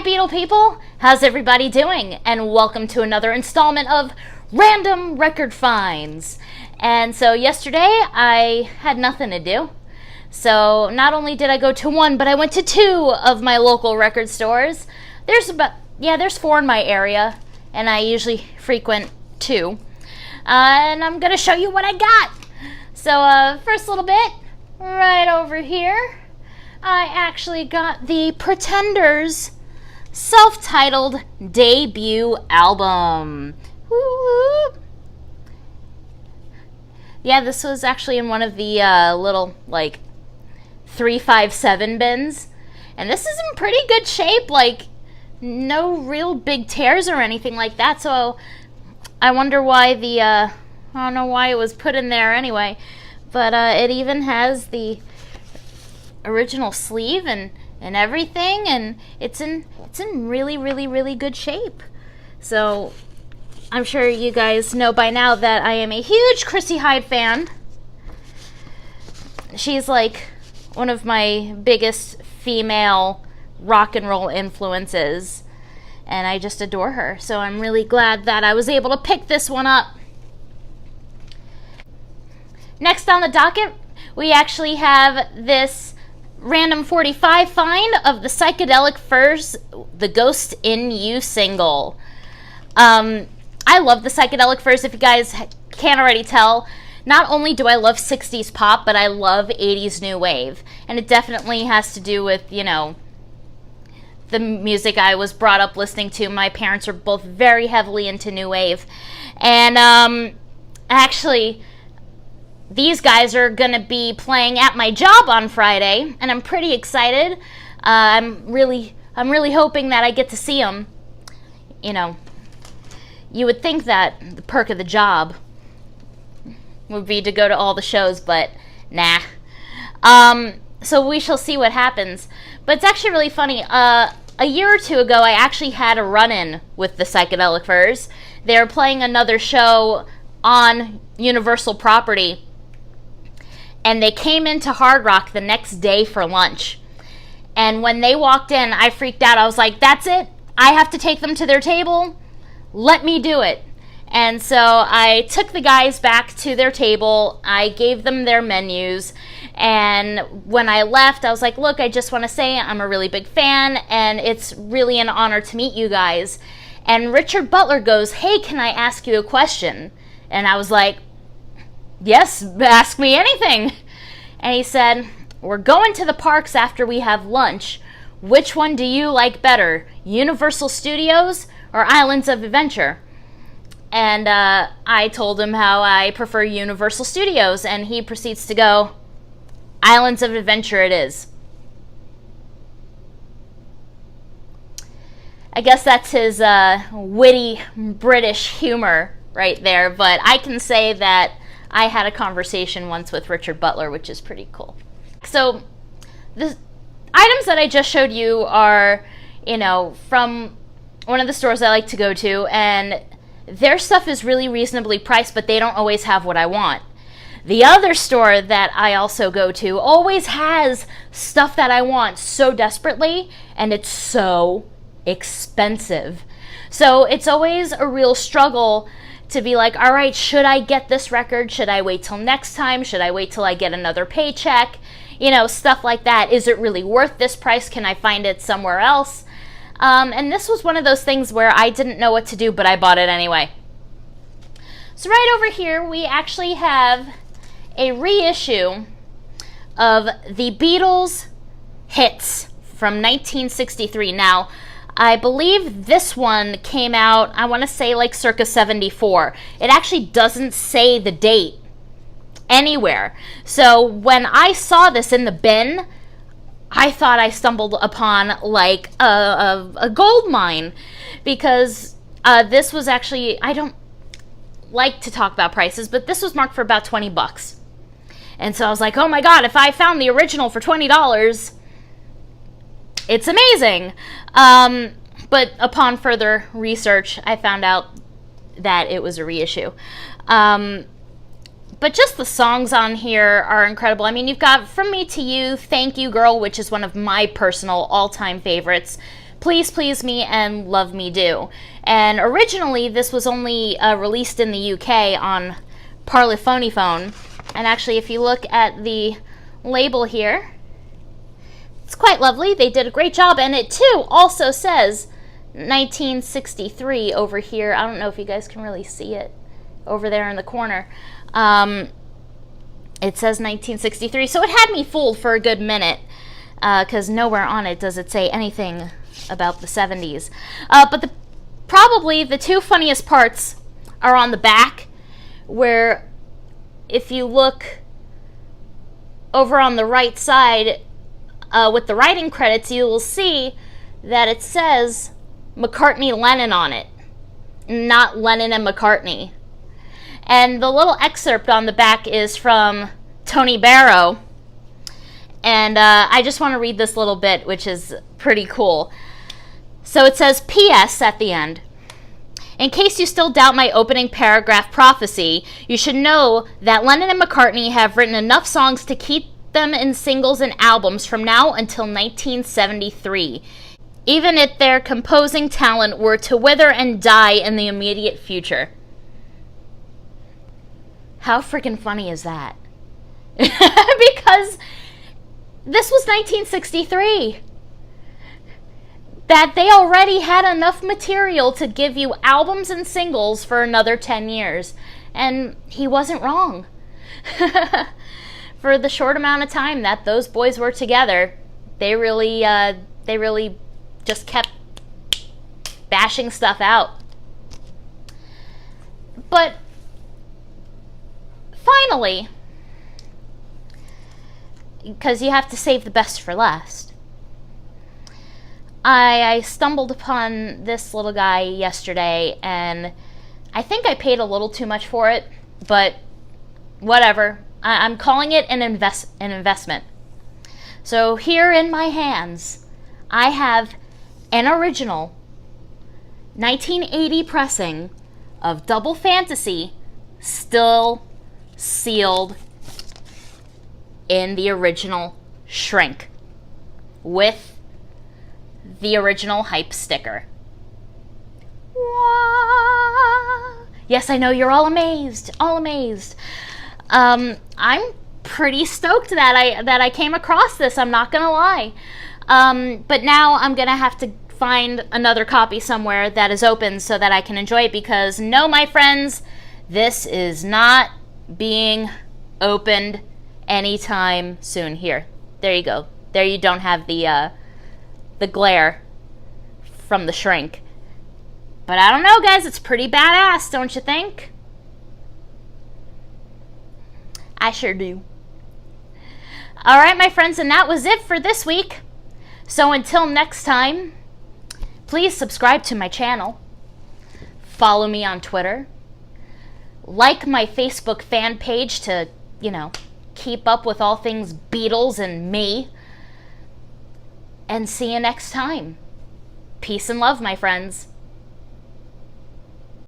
Hi Beatle people, how's everybody doing? And welcome to another installment of Random Record Finds. And so yesterday I had nothing to do. So not only did I go to one, but I went to two of my local record stores. There's four in my area, and I usually frequent two. And I'm going to show you what I got. So first little bit, right over here, I actually got the Pretenders' self-titled debut album. Woo-hoo. Yeah, this was actually in one of the little, 357 bins. And this is in pretty good shape, no real big tears or anything like that. So I wonder why I don't know why it was put in there anyway. But it even has the original sleeve and everything, and it's in really, really, really good shape. So I'm sure you guys know by now that I am a huge Chrissie Hynde fan. She's like one of my biggest female rock and roll influences, and I just adore her. So I'm really glad that I was able to pick this one up. Next on the docket, we actually have this Random 45 find of the Psychedelic Furs, The Ghost in You single. I love the Psychedelic Furs, if you guys can't already tell. Not only do I love 60s pop, but I love 80s new wave. And it definitely has to do with, the music I was brought up listening to. My parents are both very heavily into new wave. And actually, these guys are going to be playing at my job on Friday, and I'm pretty excited. I'm really hoping that I get to see them. You would think that the perk of the job would be to go to all the shows, but nah. So we shall see what happens. But it's actually really funny. A year or two ago, I actually had a run-in with the Psychedelic Furs. They were playing another show on Universal property, and they came into Hard Rock the next day for lunch. And when they walked in, I freaked out. I was like, that's it? I have to take them to their table? Let me do it. And so I took the guys back to their table. I gave them their menus. And when I left, I was like, look, I just want to say I'm a really big fan, and it's really an honor to meet you guys. And Richard Butler goes, hey, can I ask you a question? And I was like, yes, ask me anything. And he said, we're going to the parks after we have lunch. Which one do you like better, Universal Studios or Islands of Adventure? And I told him how I prefer Universal Studios, and he proceeds to go, Islands of Adventure it is. I guess that's his witty British humor right there, but I can say that I had a conversation once with Richard Butler, which is pretty cool. So the items that I just showed you are, from one of the stores I like to go to, and their stuff is really reasonably priced, but they don't always have what I want. The other store that I also go to always has stuff that I want so desperately, and it's so expensive. So it's always a real struggle to be like, all right, should I get this record? Should I wait till next time? Should I wait till I get another paycheck? Stuff like that. Is it really worth this price? Can I find it somewhere else? And this was one of those things where I didn't know what to do, but I bought it anyway. So right over here, we actually have a reissue of the Beatles hits from 1963. Now, I believe this one came out, I want to say circa 74. It actually doesn't say the date anywhere. So when I saw this in the bin, I thought I stumbled upon a gold mine, because this was actually, I don't like to talk about prices, but this was marked for about $20. And so I was like, oh my god, if I found the original for $20, it's amazing. But upon further research, I found out that it was a reissue. But just the songs on here are incredible. I mean, you've got From Me to You, Thank You Girl, which is one of my personal all-time favorites. Please Please Me and Love Me Do. And originally this was only released in the UK on Parlophony Phone. And actually, if you look at the label here, it's quite lovely. They did a great job, and it too also says 1963 over here. I don't know if you guys can really see it over there in the corner. It says 1963, so it had me fooled for a good minute, because nowhere on it does it say anything about the 70s. But probably the two funniest parts are on the back, where if you look over on the right side with the writing credits, you will see that it says McCartney-Lennon on it, not Lennon and McCartney. And the little excerpt on the back is from Tony Barrow. And I just want to read this little bit, which is pretty cool. So it says, P.S. at the end. In case you still doubt my opening paragraph prophecy, you should know that Lennon and McCartney have written enough songs to keep them in singles and albums from now until 1973. Even if their composing talent were to wither and die in the immediate future. How freaking funny is that? Because this was 1963. That they already had enough material to give you albums and singles for another 10 years. And he wasn't wrong. For the short amount of time that those boys were together, they really just kept bashing stuff out. But finally, because you have to save the best for last, I stumbled upon this little guy yesterday, and I think I paid a little too much for it, but whatever. I'm calling it an investment. So here in my hands, I have an original 1980 pressing of Double Fantasy, still sealed in the original shrink with the original hype sticker. Yes, I know you're all amazed, I'm pretty stoked that I came across this, I'm not gonna lie. But now I'm gonna have to find another copy somewhere that is open so that I can enjoy it, because no, my friends, this is not being opened anytime soon. Here, there you go. There you don't have the glare from the shrink. But I don't know, guys, it's pretty badass, don't you think? I sure do. Alright, my friends, and that was it for this week. So until next time, please subscribe to my channel. Follow me on Twitter. Like my Facebook fan page to, keep up with all things Beatles and me. And see you next time. Peace and love, my friends.